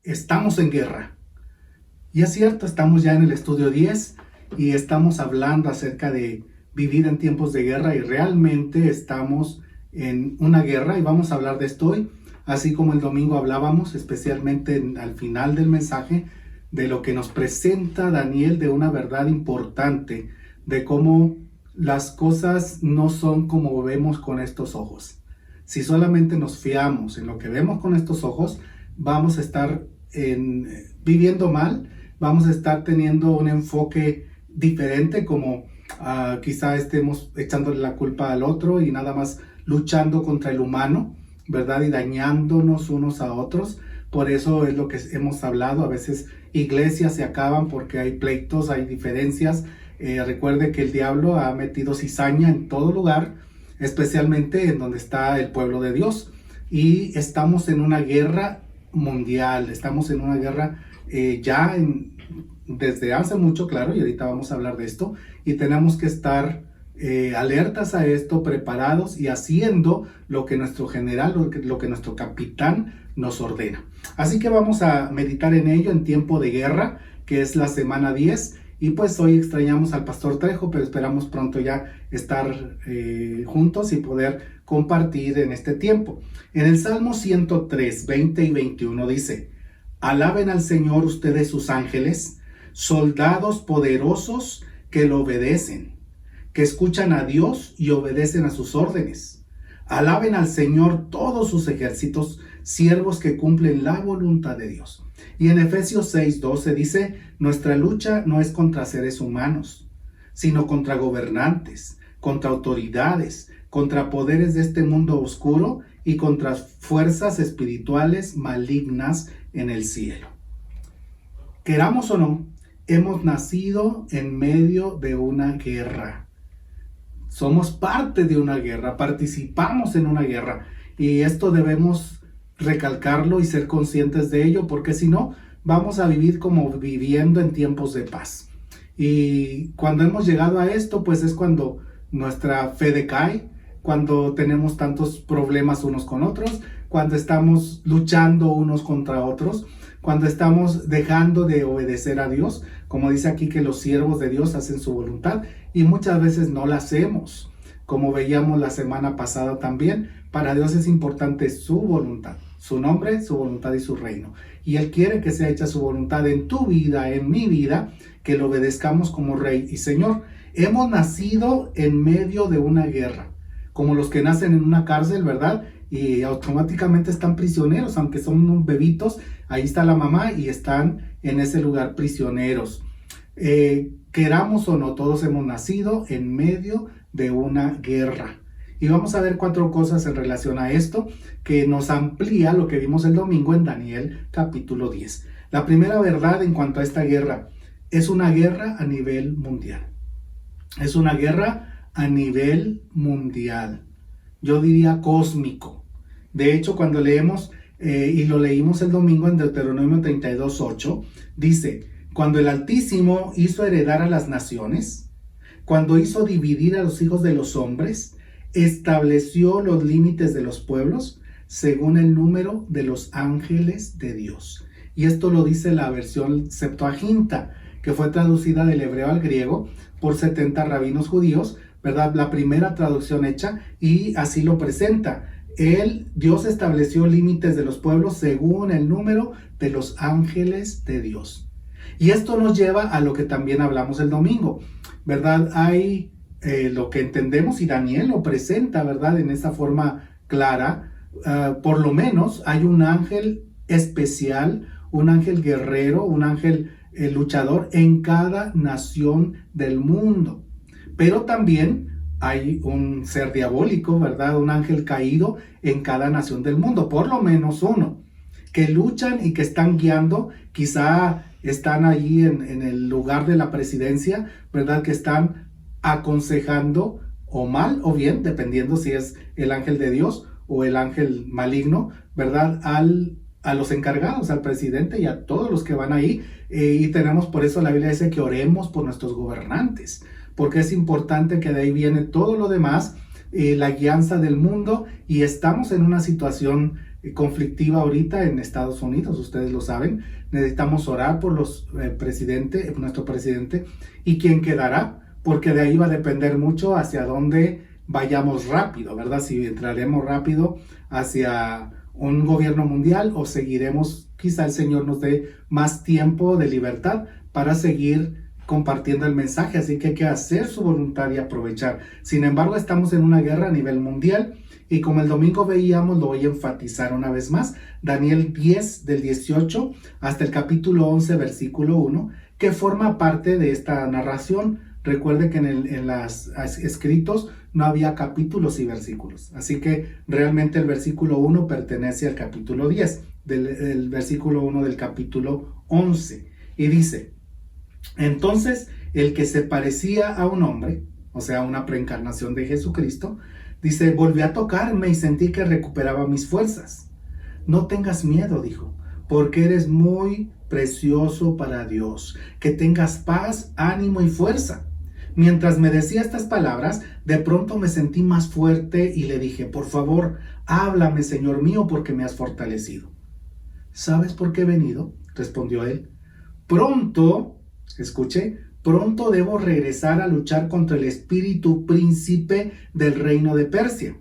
estamos en guerra. Y es cierto, estamos ya en el estudio 10 y estamos hablando acerca de vivir en tiempos de guerra y realmente estamos en una guerra y vamos a hablar de esto hoy, así como el domingo hablábamos, especialmente al final del mensaje, de lo que nos presenta Daniel, de una verdad importante, de cómo las cosas no son como vemos con estos ojos. Si solamente nos fiamos en lo que vemos con estos ojos, vamos a estar viviendo mal, vamos a estar teniendo un enfoque diferente, como quizá estemos echándole la culpa al otro y nada más luchando contra el humano, ¿verdad? Y dañándonos unos a otros. Por eso es lo que hemos hablado. A veces iglesias se acaban porque hay pleitos, hay diferencias. Recuerde que el diablo ha metido cizaña en todo lugar, especialmente en donde está el pueblo de Dios. Y estamos en una guerra mundial, estamos en una guerra desde hace mucho, claro, y ahorita vamos a hablar de esto. Y tenemos que estar alertas a esto, preparados y haciendo lo que nuestro general, lo que nuestro capitán nos ordena. Así que vamos a meditar en ello en tiempo de guerra, que es la semana 10. Y pues hoy extrañamos al pastor Trejo, pero esperamos pronto ya estar juntos y poder compartir en este tiempo. En el Salmo 103, 20 y 21 dice: alaben al Señor ustedes sus ángeles, soldados poderosos que lo obedecen, que escuchan a Dios y obedecen a sus órdenes. Alaben al Señor todos sus ejércitos, siervos que cumplen la voluntad de Dios. Y en Efesios 6:12 dice: nuestra lucha no es contra seres humanos, sino contra gobernantes, contra autoridades, contra poderes de este mundo oscuro y contra fuerzas espirituales malignas en el cielo. Queramos o no, hemos nacido en medio de una guerra. Somos parte de una guerra, participamos en una guerra, y esto debemos recalcarlo y ser conscientes de ello, porque si no, vamos a vivir como viviendo en tiempos de paz. Y cuando hemos llegado a esto, pues es cuando nuestra fe decae, cuando tenemos tantos problemas unos con otros, cuando estamos luchando unos contra otros, cuando estamos dejando de obedecer a Dios, como dice aquí que los siervos de Dios hacen su voluntad y muchas veces no la hacemos, como veíamos la semana pasada también. Para Dios es importante su voluntad, su nombre, su voluntad y su reino. Y Él quiere que sea hecha su voluntad en tu vida, en mi vida, que lo obedezcamos como Rey y Señor. Hemos nacido en medio de una guerra, como los que nacen en una cárcel, ¿verdad? Y automáticamente están prisioneros, aunque son unos bebitos, ahí está la mamá y están en ese lugar prisioneros. Queramos o no, todos hemos nacido en medio de una guerra. Y vamos a ver 4 cosas en relación a esto que nos amplía lo que vimos el domingo en Daniel capítulo 10. La primera verdad en cuanto a esta guerra: es una guerra a nivel mundial. Es una guerra a nivel mundial. Yo diría cósmico. De hecho, cuando leemos, y lo leímos el domingo en Deuteronomio 32:8, dice: cuando el Altísimo hizo heredar a las naciones, cuando hizo dividir a los hijos de los hombres, estableció los límites de los pueblos según el número de los ángeles de Dios. Y esto lo dice la versión Septuaginta, que fue traducida del hebreo al griego por 70 rabinos judíos, ¿verdad? La primera traducción hecha, y así lo presenta. Dios estableció límites de los pueblos según el número de los ángeles de Dios. Y esto nos lleva a lo que también hablamos el domingo, ¿verdad? Hay lo que entendemos y Daniel lo presenta, ¿verdad? En esa forma clara. Por lo menos hay un ángel especial, un ángel guerrero, un ángel luchador en cada nación del mundo. Pero también hay un ser diabólico, ¿verdad? Un ángel caído en cada nación del mundo, por lo menos uno, que luchan y que están guiando. Quizá están allí en el lugar de la presidencia, ¿verdad? Que están aconsejando o mal o bien, dependiendo si es el ángel de Dios o el ángel maligno, ¿verdad? A los encargados, al presidente y a todos los que van ahí. Y tenemos, por eso la Biblia dice que oremos por nuestros gobernantes, porque es importante, que de ahí viene todo lo demás, la guianza del mundo, y estamos en una situación conflictiva ahorita en Estados Unidos, ustedes lo saben. Necesitamos orar por nuestro presidente y quién quedará, porque de ahí va a depender mucho hacia dónde vayamos rápido, ¿verdad? Si entraremos rápido hacia un gobierno mundial o seguiremos, quizá el Señor nos dé más tiempo de libertad para seguir compartiendo el mensaje, así que hay que hacer su voluntad y aprovechar. Sin embargo, estamos en una guerra a nivel mundial y como el domingo veíamos, lo voy a enfatizar una vez más, Daniel 10 del 18 hasta el capítulo 11 versículo 1, que forma parte de esta narración. Recuerde que en los escritos no había capítulos y versículos, así que realmente el versículo 1 pertenece al capítulo 10, del versículo 1 del capítulo 11, y dice: entonces el que se parecía a un hombre, o sea, una preencarnación de Jesucristo, dice, volví a tocarme y sentí que recuperaba mis fuerzas. No tengas miedo, dijo, porque eres muy precioso para Dios. Que tengas paz, ánimo y fuerza. Mientras me decía estas palabras, de pronto me sentí más fuerte y le dije, por favor, háblame, Señor mío, porque me has fortalecido. ¿Sabes por qué he venido?, respondió él. Pronto, escuche, pronto debo regresar a luchar contra el espíritu príncipe del reino de Persia.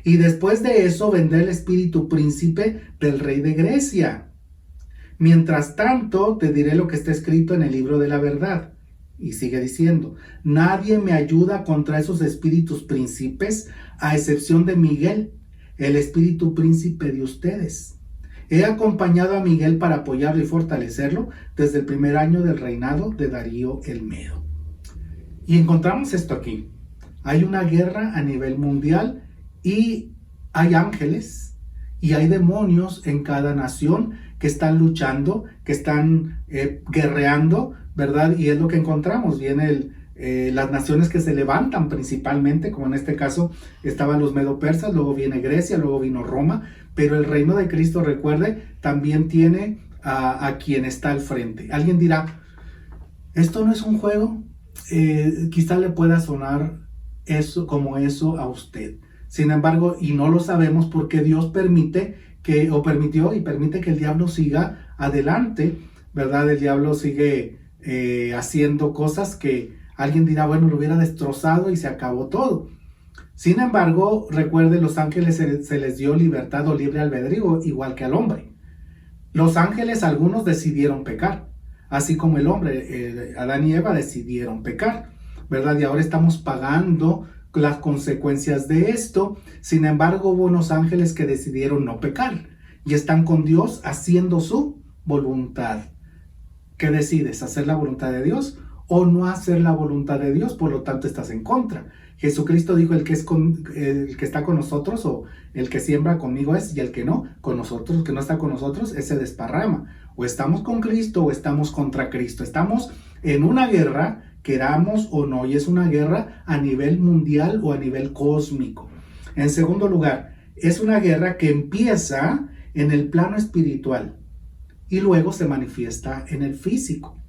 Y después de eso vendrá el espíritu príncipe del rey de Grecia. Mientras tanto, te diré lo que está escrito en el libro de la verdad. Y sigue diciendo, nadie me ayuda contra esos espíritus príncipes, a excepción de Miguel, el espíritu príncipe de ustedes. He acompañado a Miguel para apoyarlo y fortalecerlo desde el primer año del reinado de Darío el Medo. Y encontramos esto aquí. Hay una guerra a nivel mundial y hay ángeles y hay demonios en cada nación que están luchando, que están guerreando, ¿verdad? Y es lo que encontramos. Viene las naciones que se levantan principalmente, como en este caso estaban los medo-persas, luego viene Grecia, luego vino Roma, pero el reino de Cristo, recuerde, también tiene a quien está al frente. Alguien dirá, ¿esto no es un juego? Quizá le pueda sonar eso como eso a usted. Sin embargo, y no lo sabemos porque Dios permitió y permite que el diablo siga adelante, ¿verdad? El diablo sigue haciendo cosas que alguien dirá, bueno, lo hubiera destrozado y se acabó todo. Sin embargo, recuerde, los ángeles se les dio libertad o libre albedrío, igual que al hombre. Los ángeles, algunos decidieron pecar, así como el hombre, Adán y Eva decidieron pecar, ¿verdad? Y ahora estamos pagando las consecuencias de esto. Sin embargo, hubo unos ángeles que decidieron no pecar y están con Dios haciendo su voluntad. ¿Qué decides? ¿Hacer la voluntad de Dios o no hacer la voluntad de Dios? Por lo tanto, estás en contra. Jesucristo dijo, el que está con nosotros, o el que siembra conmigo es, y el que no, con nosotros, que no está con nosotros, ese desparrama. O estamos con Cristo o estamos contra Cristo. Estamos en una guerra, queramos o no, y es una guerra a nivel mundial o a nivel cósmico. En segundo lugar, es una guerra que empieza en el plano espiritual y luego se manifiesta en el físico,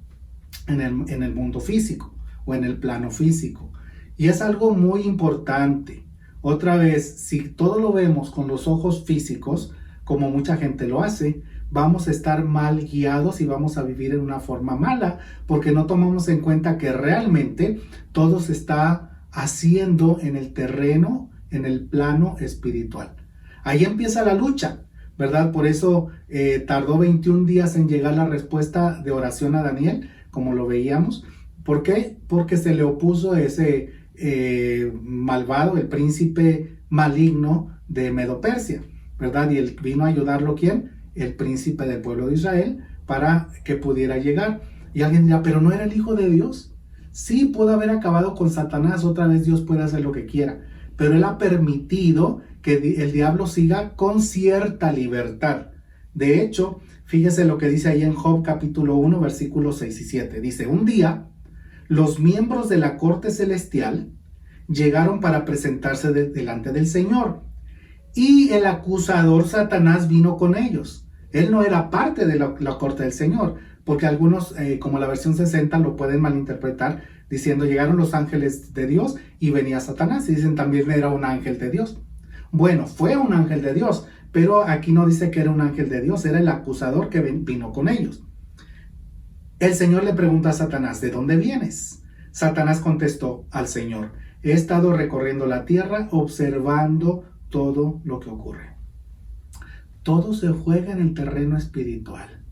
en el mundo físico o en el plano físico. Y es algo muy importante. Otra vez, si todo lo vemos con los ojos físicos, como mucha gente lo hace, vamos a estar mal guiados y vamos a vivir en una forma mala, porque no tomamos en cuenta que realmente todo se está haciendo en el terreno, en el plano espiritual. Ahí empieza la lucha, ¿verdad? Por eso tardó 21 días en llegar la respuesta de oración a Daniel, como lo veíamos. ¿Por qué? Porque se le opuso ese malvado, el príncipe maligno de Medo-Persia, ¿verdad? Y él vino a ayudarlo, ¿quién? El príncipe del pueblo de Israel, para que pudiera llegar. Y alguien dirá, ¿pero no era el Hijo de Dios? Sí, pudo haber acabado con Satanás. Otra vez Dios puede hacer lo que quiera, pero Él ha permitido que el diablo siga con cierta libertad. De hecho, fíjese lo que dice ahí en Job capítulo 1, versículos 6 y 7. Dice, un día los miembros de la corte celestial llegaron para presentarse delante del Señor, y el acusador Satanás vino con ellos. Él no era parte de la corte del Señor, porque algunos, como la versión 60, lo pueden malinterpretar diciendo, llegaron los ángeles de Dios y venía Satanás, y dicen también era un ángel de Dios. Bueno, fue un ángel de Dios, pero aquí no dice que era un ángel de Dios, era el acusador que vino con ellos. El Señor le pregunta a Satanás, ¿de dónde vienes? Satanás contestó al Señor, he estado recorriendo la tierra observando todo lo que ocurre. Todo se juega en el terreno espiritual.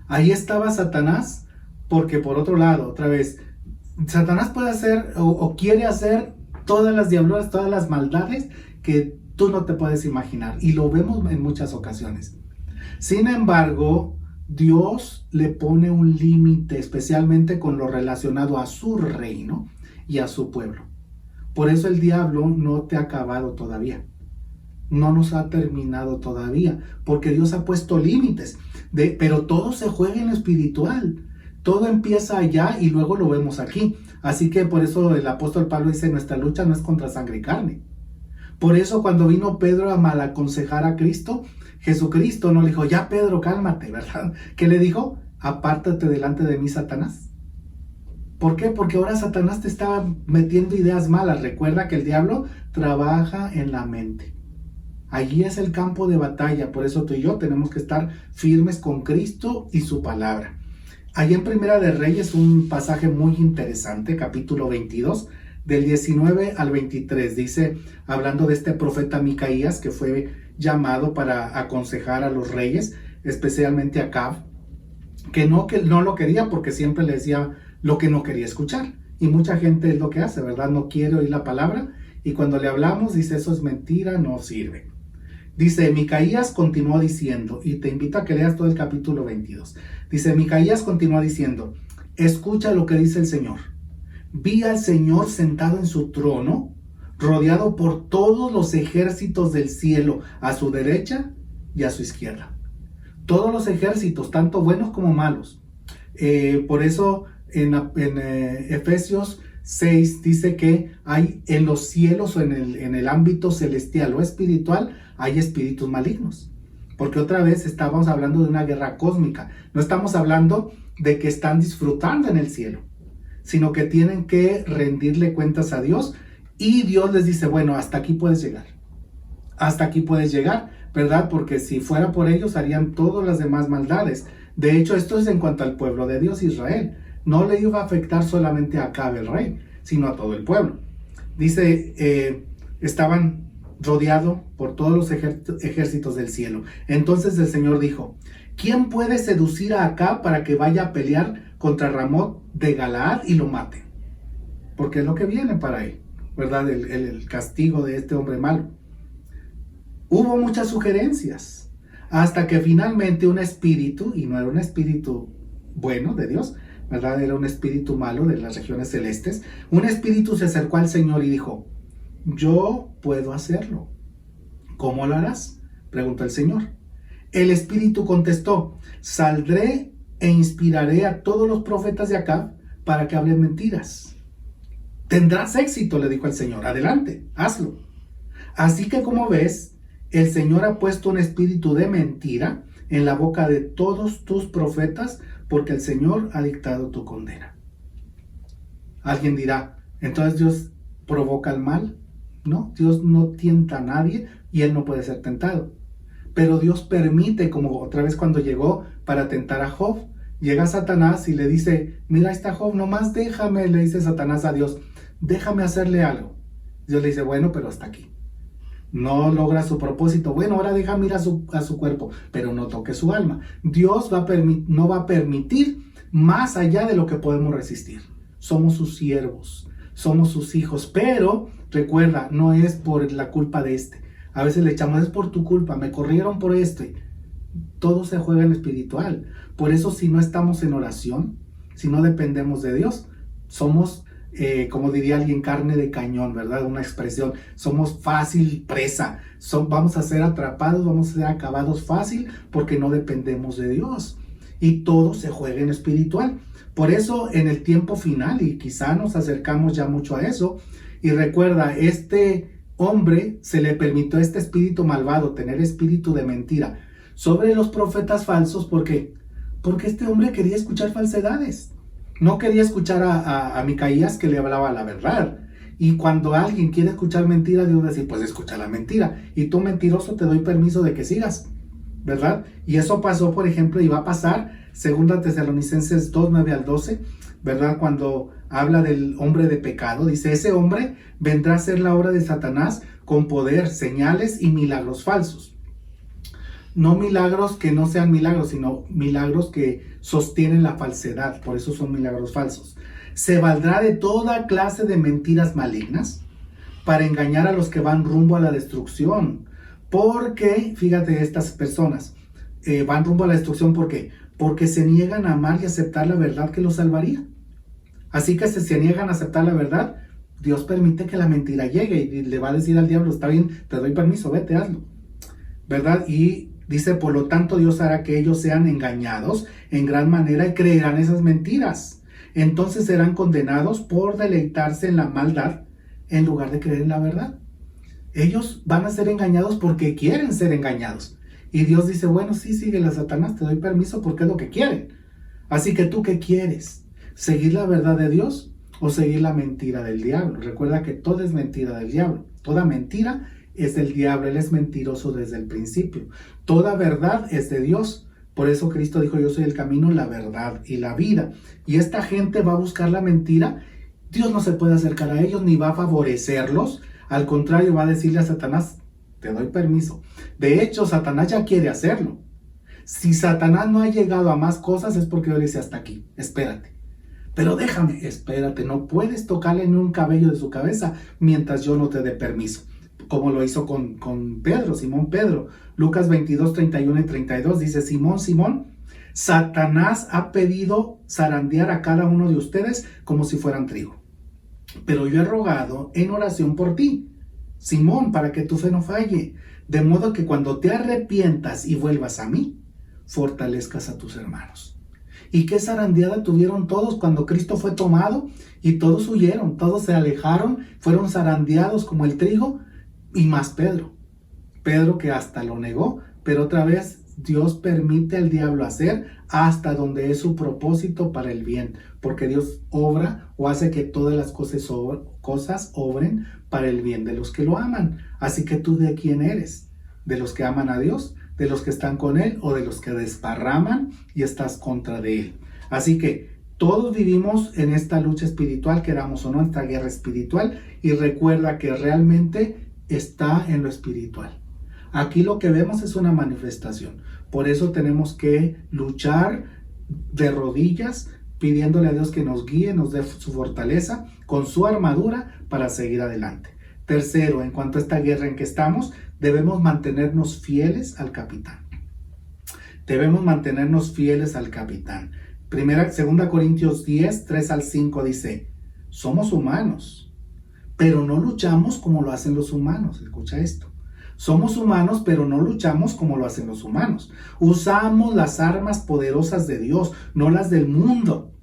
Ahí estaba Satanás, porque por otro lado, otra vez, Satanás puede hacer o quiere hacer todas las diabluras, todas las maldades que tú no te puedes imaginar. Y lo vemos en muchas ocasiones. Sin embargo, Dios le pone un límite, especialmente con lo relacionado a su reino y a su pueblo. Por eso el diablo no te ha acabado todavía. No nos ha terminado todavía, porque Dios ha puesto límites. Pero todo se juega en lo espiritual. Todo empieza allá y luego lo vemos aquí. Así que por eso el apóstol Pablo dice, nuestra lucha no es contra sangre y carne. Por eso cuando vino Pedro a malaconsejar a Cristo, Jesucristo no le dijo, ya Pedro, cálmate, ¿verdad? ¿Qué le dijo? Apártate delante de mí, Satanás. ¿Por qué? Porque ahora Satanás te está metiendo ideas malas. Recuerda que el diablo trabaja en la mente. Allí es el campo de batalla. Por eso tú y yo tenemos que estar firmes con Cristo y su palabra. Allí en Primera de Reyes, un pasaje muy interesante, capítulo 22, del 19 al 23, dice, hablando de este profeta Micaías, que fue llamado para aconsejar a los reyes, especialmente a Acab, que no lo quería porque siempre le decía lo que no quería escuchar. Y mucha gente es lo que hace, ¿verdad? No quiere oír la palabra, y cuando le hablamos, dice, eso es mentira, no sirve. Dice, Micaías continuó diciendo, y te invito a que leas todo el capítulo 22. Dice, Micaías continúa diciendo, escucha lo que dice el Señor. Vi al Señor sentado en su trono, rodeado por todos los ejércitos del cielo, a su derecha y a su izquierda. Todos los ejércitos, tanto buenos como malos. Por eso en Efesios 6 dice que hay en los cielos o en el ámbito celestial o espiritual, hay espíritus malignos. Porque otra vez estábamos hablando de una guerra cósmica. No estamos hablando de que están disfrutando en el cielo, sino que tienen que rendirle cuentas a Dios. Y Dios les dice, bueno, hasta aquí puedes llegar. Hasta aquí puedes llegar, ¿verdad? Porque si fuera por ellos harían todas las demás maldades. De hecho, esto es en cuanto al pueblo de Dios, Israel. No le iba a afectar solamente a Acab el rey, sino a todo el pueblo. Dice, estaban rodeados por todos los ejércitos del cielo. Entonces el Señor dijo, ¿quién puede seducir a Acab para que vaya a pelear contra Ramot de Galaad y lo mate? Porque es lo que viene para él, ¿verdad? El castigo de este hombre malo. Hubo muchas sugerencias, hasta que finalmente un espíritu, y no era un espíritu bueno de Dios, ¿verdad? Era un espíritu malo de las regiones celestes. Un espíritu se acercó al Señor y dijo, yo puedo hacerlo. ¿Cómo lo harás?, preguntó el Señor. El espíritu contestó, saldré e inspiraré a todos los profetas de Acab para que hablen mentiras. Tendrás éxito, le dijo el Señor, adelante, hazlo. Así que como ves, el Señor ha puesto un espíritu de mentira en la boca de todos tus profetas, porque el Señor ha dictado tu condena. Alguien dirá, ¿entonces Dios provoca el mal? No, Dios no tienta a nadie y Él no puede ser tentado. Pero Dios permite, como otra vez cuando llegó para tentar a Job, llega Satanás y le dice, mira, ahí está Job, nomás déjame, le dice Satanás a Dios, déjame hacerle algo. Dios le dice, bueno, pero hasta aquí. No logra su propósito. Bueno, ahora déjame ir a su cuerpo, pero no toque su alma. Dios no va a permitir más allá de lo que podemos resistir. Somos sus siervos, somos sus hijos, pero recuerda, no es por la culpa de este. A veces le echamos, es por tu culpa, me corrieron por este. Todo se juega en lo espiritual. Por eso, si no estamos en oración, si no dependemos de Dios, somos, como diría alguien, carne de cañón, ¿verdad? Una expresión, somos fácil presa, vamos a ser atrapados, vamos a ser acabados fácil porque no dependemos de Dios. Y todo se juega en lo espiritual. Por eso, en el tiempo final, y quizá nos acercamos ya mucho a eso, y recuerda, este hombre se le permitió a este espíritu malvado tener espíritu de mentira sobre los profetas falsos. ¿Por qué? Porque este hombre quería escuchar falsedades. No quería escuchar a Micaías, que le hablaba la verdad. Y cuando alguien quiere escuchar mentira, Dios va a decir, pues escucha la mentira. Y tú, mentiroso, te doy permiso de que sigas, ¿verdad? Y eso pasó, por ejemplo, y va a pasar, 2 Tesalonicenses 2, 9 al 12, ¿verdad? Cuando habla del hombre de pecado, dice, ese hombre vendrá a ser la obra de Satanás con poder, señales y milagros falsos. No milagros que no sean milagros, sino milagros que sostienen la falsedad, por eso son milagros falsos. Se valdrá de toda clase de mentiras malignas para engañar a los que van rumbo a la destrucción. Porque, fíjate, estas personas van rumbo a la destrucción, ¿por qué? Porque se niegan a amar y aceptar la verdad que los salvaría. Así que si se niegan a aceptar la verdad, Dios permite que la mentira llegue y le va a decir al diablo, está bien, te doy permiso, vete, hazlo, ¿verdad? Y dice, por lo tanto, Dios hará que ellos sean engañados en gran manera y creerán esas mentiras. Entonces serán condenados por deleitarse en la maldad en lugar de creer en la verdad. Ellos van a ser engañados porque quieren ser engañados. Y Dios dice, bueno, sí, síguele a Satanás, te doy permiso porque es lo que quieren. Así que tú, ¿qué quieres? ¿Seguir la verdad de Dios o seguir la mentira del diablo? Recuerda que todo es mentira del diablo. Toda mentira es del diablo, él es mentiroso desde el principio. Toda verdad es de Dios. Por eso Cristo dijo, yo soy el camino, la verdad y la vida. Y esta gente va a buscar la mentira. Dios no se puede acercar a ellos ni va a favorecerlos. Al contrario, va a decirle a Satanás, te doy permiso. De hecho, Satanás ya quiere hacerlo. Si Satanás no ha llegado a más cosas es porque yo le dice hasta aquí, espérate. Pero déjame, espérate, no puedes tocarle en un cabello de su cabeza mientras yo no te dé permiso. Como lo hizo con Pedro, Simón Pedro. Lucas 22, 31 y 32 dice, Simón, Simón, Satanás ha pedido zarandear a cada uno de ustedes como si fueran trigo. Pero yo he rogado en oración por ti, Simón, para que tu fe no falle, de modo que cuando te arrepientas y vuelvas a mí, fortalezcas a tus hermanos. ¿Y qué zarandeada tuvieron todos cuando Cristo fue tomado? Y todos huyeron, todos se alejaron, fueron zarandeados como el trigo, y más Pedro. Pedro que hasta lo negó, pero otra vez Dios permite al diablo hacer hasta donde es su propósito para el bien, porque Dios obra o hace que todas las cosas obren para el bien de los que lo aman. Así que tú, ¿de quién eres? ¿De los que aman a Dios? ¿De los que están con Él? ¿O de los que desparraman y estás contra de Él? Así que todos vivimos en esta lucha espiritual, queramos o no, esta guerra espiritual, y recuerda que realmente está en lo espiritual. Aquí lo que vemos es una manifestación. Por eso tenemos que luchar de rodillas, pidiéndole a Dios que nos guíe, nos dé su fortaleza, con su armadura para seguir adelante. Tercero, en cuanto a esta guerra en que estamos, debemos mantenernos fieles al capitán. Debemos mantenernos fieles al capitán. 2 Corintios 10, 3 al 5 dice, somos humanos, pero no luchamos como lo hacen los humanos. Escucha esto. Somos humanos, pero no luchamos como lo hacen los humanos. Usamos las armas poderosas de Dios, no las del mundo,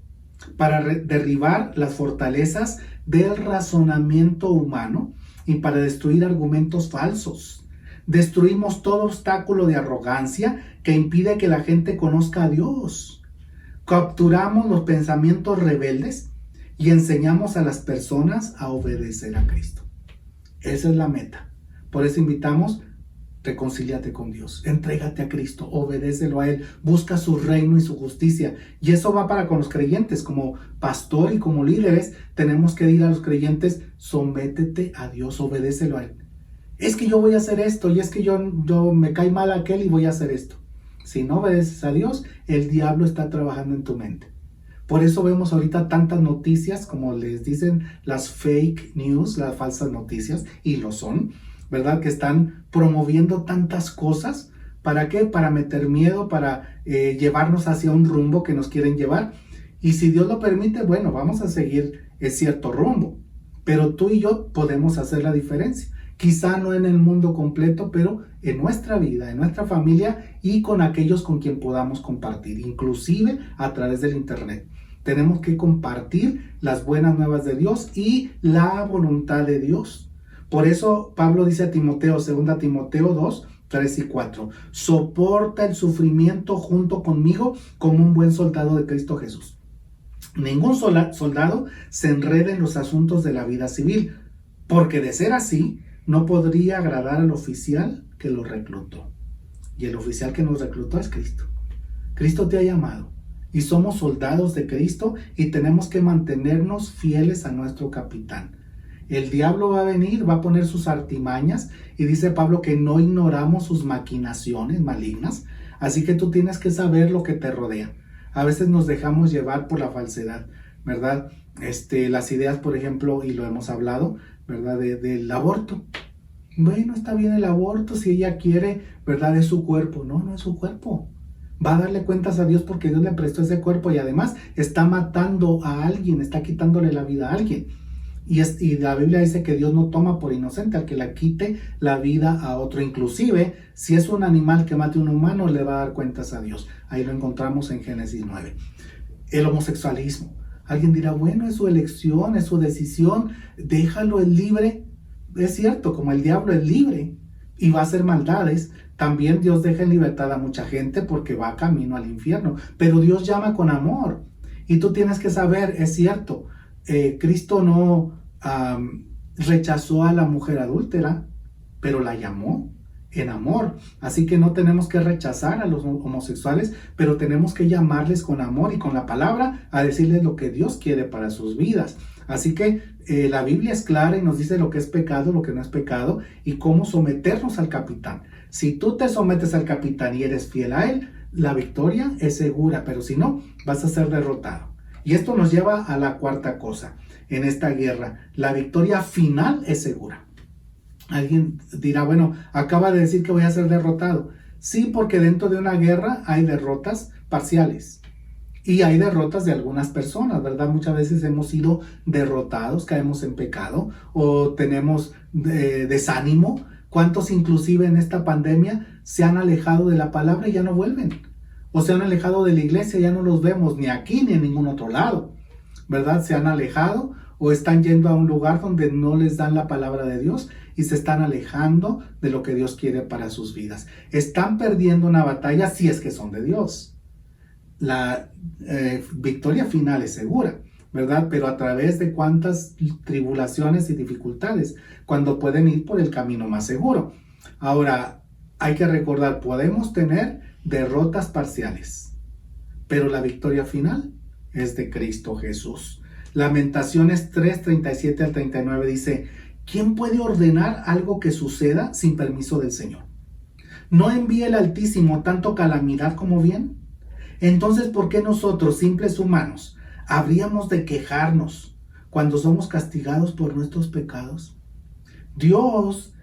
para derribar las fortalezas del razonamiento humano y para destruir argumentos falsos. Destruimos todo obstáculo de arrogancia que impide que la gente conozca a Dios. Capturamos los pensamientos rebeldes y enseñamos a las personas a obedecer a Cristo. Esa es la meta. Por eso invitamos, reconcíliate con Dios, entrégate a Cristo, obedécelo a Él, busca su reino y su justicia. Y eso va para con los creyentes, como pastor y como líderes, tenemos que decir a los creyentes, sométete a Dios, obedécelo a Él. Es que yo voy a hacer esto, y es que yo me cae mal aquel y voy a hacer esto. Si no obedeces a Dios, el diablo está trabajando en tu mente. Por eso vemos ahorita tantas noticias, como les dicen las fake news, las falsas noticias, y lo son, ¿verdad? Que están promoviendo tantas cosas. ¿Para qué? Para meter miedo, para llevarnos hacia un rumbo que nos quieren llevar. Y si Dios lo permite, bueno, vamos a seguir cierto rumbo. Pero tú y yo podemos hacer la diferencia. Quizá no en el mundo completo, pero en nuestra vida, en nuestra familia y con aquellos con quien podamos compartir, inclusive a través del internet. Tenemos que compartir las buenas nuevas de Dios y la voluntad de Dios. Por eso Pablo dice a Timoteo, 2 Timoteo 2, 3 y 4, soporta el sufrimiento junto conmigo como un buen soldado de Cristo Jesús. Ningún soldado se enreda en los asuntos de la vida civil, porque de ser así, no podría agradar al oficial que lo reclutó. Y el oficial que nos reclutó es Cristo. Cristo te ha llamado y somos soldados de Cristo y tenemos que mantenernos fieles a nuestro capitán. El diablo va a venir, va a poner sus artimañas y dice Pablo que no ignoramos sus maquinaciones malignas. Así que tú tienes que saber lo que te rodea. A veces nos dejamos llevar por la falsedad, ¿verdad? Las ideas, por ejemplo, y lo hemos hablado, ¿verdad? Del aborto. Bueno, está bien el aborto si ella quiere, ¿verdad? Es su cuerpo. No, no es su cuerpo. Va a darle cuentas a Dios porque Dios le prestó ese cuerpo y además está matando a alguien, está quitándole la vida a alguien. Y la Biblia dice que Dios no toma por inocente al que le quite la vida a otro. Inclusive, si es un animal que mate a un humano, le va a dar cuentas a Dios. Ahí lo encontramos en Génesis 9. El homosexualismo. Alguien dirá, bueno, es su elección, es su decisión, déjalo, es libre. Es cierto, como el diablo es libre y va a hacer maldades, también Dios deja en libertad a mucha gente porque va camino al infierno. Pero Dios llama con amor. Y tú tienes que saber, es cierto, Cristo no rechazó a la mujer adúltera, pero la llamó en amor. Así que no tenemos que rechazar a los homosexuales, pero tenemos que llamarles con amor y con la palabra a decirles lo que Dios quiere para sus vidas. Así que la Biblia es clara y nos dice lo que es pecado, lo que no es pecado y cómo someternos al capitán. Si tú te sometes al capitán y eres fiel a él, la victoria es segura, pero si no, vas a ser derrotado. Y esto nos lleva a la cuarta cosa en esta guerra. La victoria final es segura. Alguien dirá, bueno, acaba de decir que voy a ser derrotado. Sí, porque dentro de una guerra hay derrotas parciales. Y hay derrotas de algunas personas, ¿verdad? Muchas veces hemos sido derrotados, caemos en pecado o tenemos desánimo. ¿Cuántos inclusive en esta pandemia se han alejado de la palabra y ya no vuelven? O se han alejado de la iglesia, ya no los vemos ni aquí ni en ningún otro lado, ¿verdad? Se han alejado o están yendo a un lugar donde no les dan la palabra de Dios y se están alejando de lo que Dios quiere para sus vidas. Están perdiendo una batalla si es que son de Dios. La victoria final es segura, ¿verdad? Pero a través de cuántas tribulaciones y dificultades, cuando pueden ir por el camino más seguro. Ahora, hay que recordar, podemos tener derrotas parciales, pero la victoria final es de Cristo Jesús. Lamentaciones 3:37 al 39 dice, ¿quién puede ordenar algo que suceda sin permiso del Señor? ¿No envía el Altísimo tanto calamidad como bien? Entonces, ¿por qué nosotros, simples humanos, habríamos de quejarnos cuando somos castigados por nuestros pecados? Dios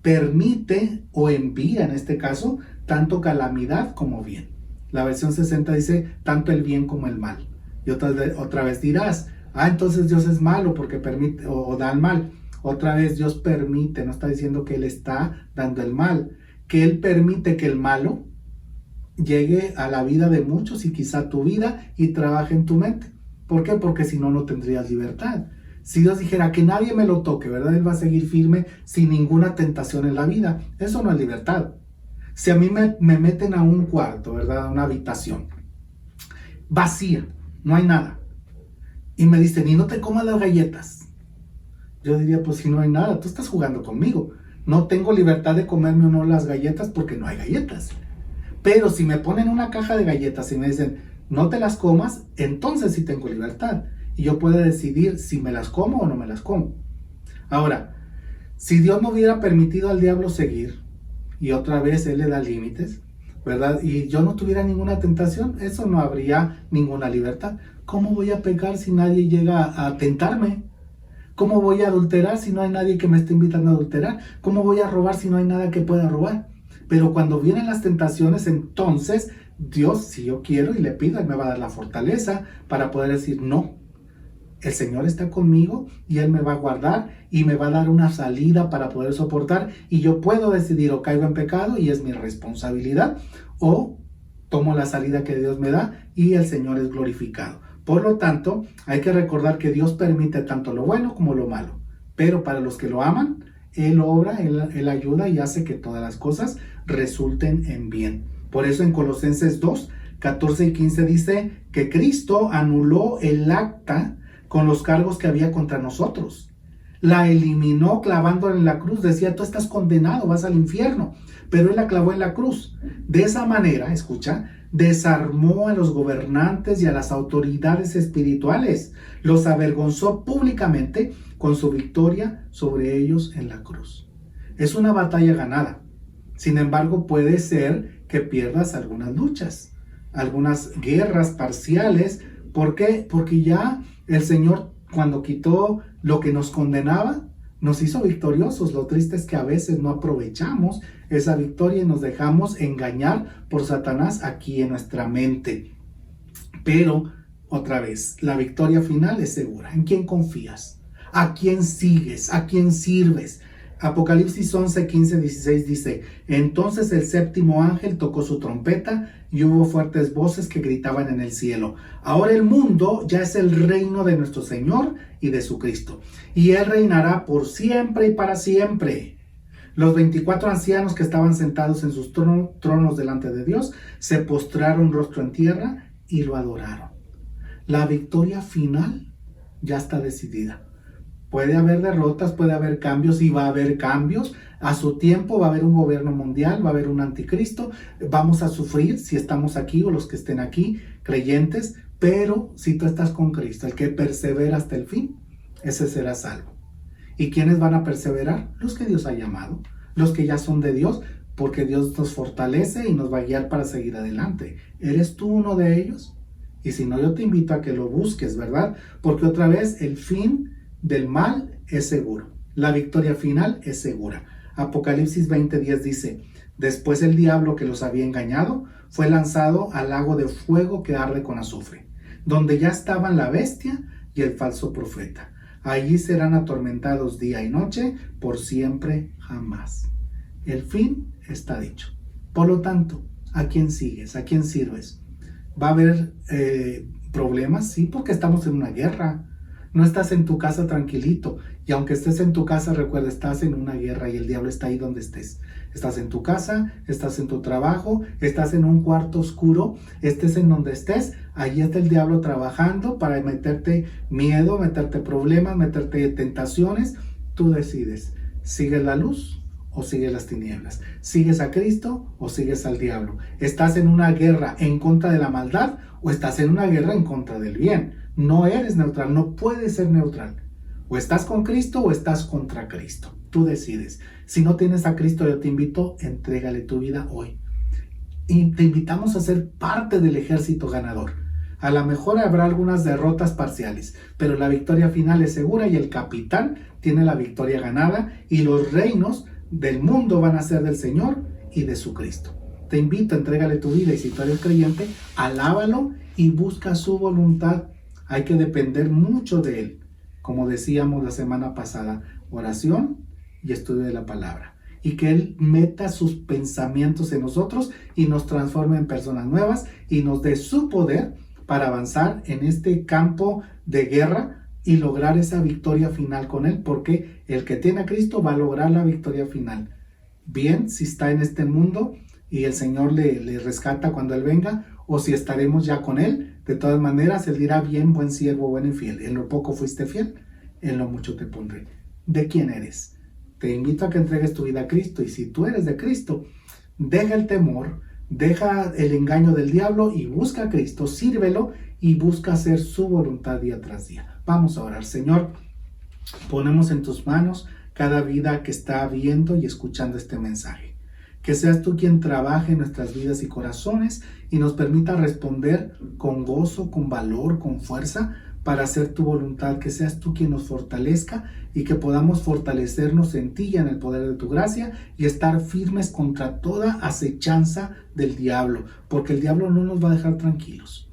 permite o envía, en este caso, tanto calamidad como bien. La versión 60 dice, tanto el bien como el mal. Y otra vez dirás, entonces Dios es malo porque permite o da el mal. Otra vez Dios permite, no está diciendo que Él está dando el mal, que Él permite que el malo llegue a la vida de muchos y quizá a tu vida y trabaje en tu mente. ¿Por qué? Porque si no, no tendrías libertad. Si Dios dijera que nadie me lo toque, ¿verdad? Él va a seguir firme sin ninguna tentación en la vida. Eso no es libertad. Si a mí me meten a un cuarto, ¿verdad? A una habitación vacía, no hay nada, y me dicen, y no te comas las galletas. Yo diría, pues si no hay nada, tú estás jugando conmigo. No tengo libertad de comerme o no las galletas porque no hay galletas. Pero si me ponen una caja de galletas y me dicen, no te las comas, entonces sí tengo libertad. Y yo puedo decidir si me las como o no me las como. Ahora, si Dios no hubiera permitido al diablo seguir, y otra vez Él le da límites, ¿verdad? Y yo no tuviera ninguna tentación, eso no habría ninguna libertad. ¿Cómo voy a pecar si nadie llega a tentarme? ¿Cómo voy a adulterar si no hay nadie que me esté invitando a adulterar? ¿Cómo voy a robar si no hay nada que pueda robar? Pero cuando vienen las tentaciones, entonces Dios, si yo quiero y le pido, Él me va a dar la fortaleza para poder decir no. El Señor está conmigo y Él me va a guardar y me va a dar una salida para poder soportar, y yo puedo decidir o caigo en pecado y es mi responsabilidad, o tomo la salida que Dios me da y el Señor es glorificado. Por lo tanto, hay que recordar que Dios permite tanto lo bueno como lo malo, pero para los que lo aman, Él obra, Él ayuda y hace que todas las cosas resulten en bien. Por eso en Colosenses 2, 14 y 15 dice que Cristo anuló el acta con los cargos que había contra nosotros. La eliminó clavándola en la cruz. Decía, tú estás condenado, vas al infierno. Pero Él la clavó en la cruz. De esa manera, escucha, desarmó a los gobernantes y a las autoridades espirituales. Los avergonzó públicamente con su victoria sobre ellos en la cruz. Es una batalla ganada. Sin embargo, puede ser que pierdas algunas luchas, algunas guerras parciales. ¿Por qué? Porque ya el Señor, cuando quitó lo que nos condenaba, nos hizo victoriosos. Lo triste es que a veces no aprovechamos esa victoria y nos dejamos engañar por Satanás aquí en nuestra mente. Pero, otra vez, la victoria final es segura. ¿En quién confías? ¿A quién sigues? ¿A quién sirves? Apocalipsis 11, 15, 16 dice: entonces el séptimo ángel tocó su trompeta y hubo fuertes voces que gritaban en el cielo: ahora el mundo ya es el reino de nuestro Señor y de su Cristo, y Él reinará por siempre y para siempre. Los 24 ancianos que estaban sentados en sus tronos delante de Dios se postraron rostro en tierra y lo adoraron. La victoria final ya está decidida. Puede haber derrotas, puede haber cambios, y va a haber cambios. A su tiempo va a haber un gobierno mundial, va a haber un anticristo. Vamos a sufrir si estamos aquí o los que estén aquí, creyentes. Pero si tú estás con Cristo, el que persevera hasta el fin, ese será salvo. ¿Y quiénes van a perseverar? Los que Dios ha llamado, los que ya son de Dios, porque Dios nos fortalece y nos va a guiar para seguir adelante. ¿Eres tú uno de ellos? Y si no, yo te invito a que lo busques, ¿verdad? Porque otra vez el fin del mal es seguro. La victoria final es segura. Apocalipsis 20:10 dice: después el diablo que los había engañado fue lanzado al lago de fuego que arde con azufre, donde ya estaban la bestia y el falso profeta. Allí serán atormentados día y noche por siempre jamás. El fin está dicho. Por lo tanto, ¿a quién sigues? ¿A quién sirves? ¿Va a haber problemas? Sí, porque estamos en una guerra. No estás en tu casa tranquilito. Y aunque estés en tu casa, recuerda, estás en una guerra y el diablo está ahí donde estés. Estás en tu casa, estás en tu trabajo, estás en un cuarto oscuro, estés en donde estés, allí está el diablo trabajando para meterte miedo, meterte problemas, meterte tentaciones. Tú decides, ¿sigues la luz o sigues las tinieblas? ¿Sigues a Cristo o sigues al diablo? ¿Estás en una guerra en contra de la maldad o estás en una guerra en contra del bien? No eres neutral, no puedes ser neutral. O estás con Cristo o estás contra Cristo. Tú decides. Si no tienes a Cristo, yo te invito, entrégale tu vida hoy. Y te invitamos a ser parte del ejército ganador. A lo mejor habrá algunas derrotas parciales, pero la victoria final es segura y el capitán tiene la victoria ganada y los reinos del mundo van a ser del Señor y de su Cristo. Te invito, entrégale tu vida y si tú eres creyente, alábalo y busca su voluntad. Hay que depender mucho de Él. Como decíamos la semana pasada, oración y estudio de la palabra. Y que Él meta sus pensamientos en nosotros y nos transforme en personas nuevas y nos dé su poder para avanzar en este campo de guerra y lograr esa victoria final con Él. Porque el que tiene a Cristo va a lograr la victoria final. Bien, si está en este mundo y el Señor le rescata cuando Él venga, o si estaremos ya con Él. De todas maneras, Él dirá: bien, buen siervo, buen y fiel. En lo poco fuiste fiel, en lo mucho te pondré. ¿De quién eres? Te invito a que entregues tu vida a Cristo. Y si tú eres de Cristo, deja el temor, deja el engaño del diablo y busca a Cristo, sírvelo y busca hacer su voluntad día tras día. Vamos a orar. Señor, ponemos en tus manos cada vida que está viendo y escuchando este mensaje. Que seas tú quien trabaje en nuestras vidas y corazones y nos permita responder con gozo, con valor, con fuerza para hacer tu voluntad. Que seas tú quien nos fortalezca y que podamos fortalecernos en ti y en el poder de tu gracia y estar firmes contra toda acechanza del diablo. Porque el diablo no nos va a dejar tranquilos,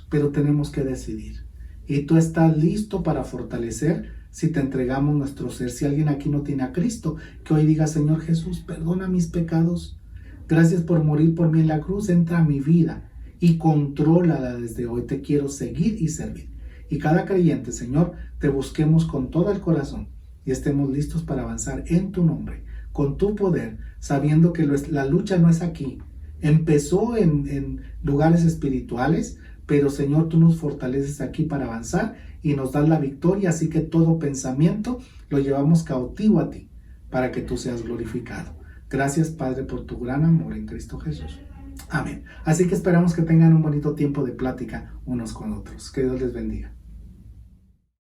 pero tenemos que decidir. Y tú estás listo para fortalecer si te entregamos nuestro ser. Si alguien aquí no tiene a Cristo, que hoy diga: Señor Jesús, perdona mis pecados. Gracias por morir por mí en la cruz. Entra a mi vida y contrólala desde hoy. Te quiero seguir y servir. Y cada creyente, Señor, te busquemos con todo el corazón y estemos listos para avanzar en tu nombre, con tu poder, sabiendo que la lucha no es aquí. Empezó en lugares espirituales, pero Señor, tú nos fortaleces aquí para avanzar y nos das la victoria, así que todo pensamiento lo llevamos cautivo a ti, para que tú seas glorificado. Gracias, Padre, por tu gran amor en Cristo Jesús. Amén. Así que esperamos que tengan un bonito tiempo de plática unos con otros. Que Dios les bendiga.